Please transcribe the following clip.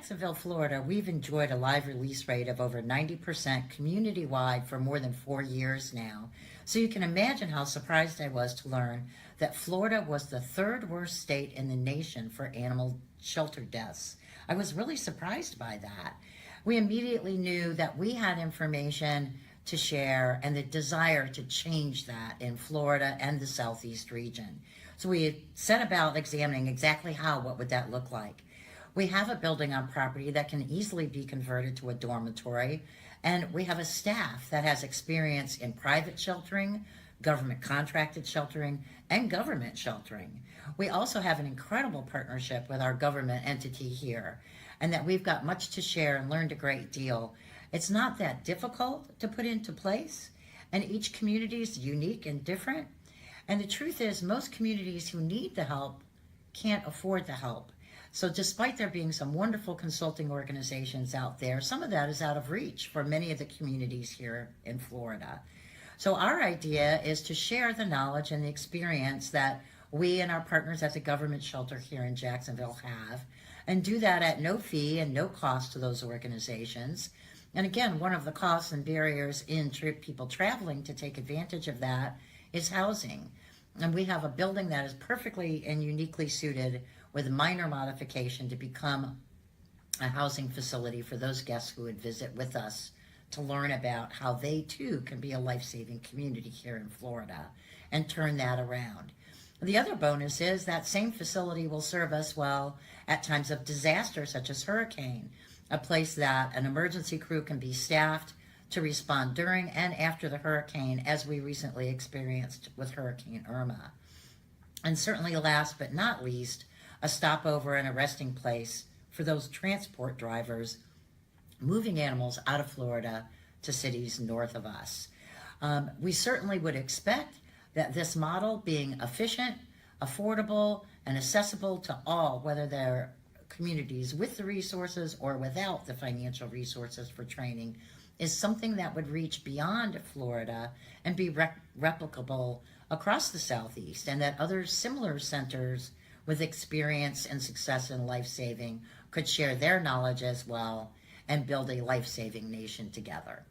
Jacksonville, Florida, we've enjoyed a live release rate of over 90% community-wide for more than 4 years now. So you can imagine how surprised I was to learn that Florida was the third worst state in the nation for animal shelter deaths. I was really surprised by that. We immediately knew that we had information to share and the desire to change that in Florida and the Southeast region. So we set about examining exactly what would that look like. We have a building on property that can easily be converted to a dormitory, and we have a staff that has experience in private sheltering, government contracted sheltering, and government sheltering. We also have an incredible partnership with our government entity here, and that we've got much to share and learned a great deal. It's not that difficult to put into place, and each community is unique and different. And the truth is, most communities who need the help can't afford the help. So despite there being some wonderful consulting organizations out there, some of that is out of reach for many of the communities here in Florida. So our idea is to share the knowledge and the experience that we and our partners at the government shelter here in Jacksonville have, and do that at no fee and no cost to those organizations. And again, one of the costs and barriers in people traveling to take advantage of that is housing. And we have a building that is perfectly and uniquely suited with minor modification to become a housing facility for those guests who would visit with us to learn about how they too can be a life-saving community here in Florida and turn that around. The other bonus is that same facility will serve us well at times of disaster such as hurricane, a place that an emergency crew can be staffed to respond during and after the hurricane, as we recently experienced with Hurricane Irma. And certainly last but not least, a stopover and a resting place for those transport drivers moving animals out of Florida to cities north of us. We certainly would expect that this model, being efficient, affordable, and accessible to all, whether they're communities with the resources or without the financial resources for training, is something that would reach beyond Florida and be replicable across the Southeast, and that other similar centers with experience and success in life-saving could share their knowledge as well and build a life-saving nation together.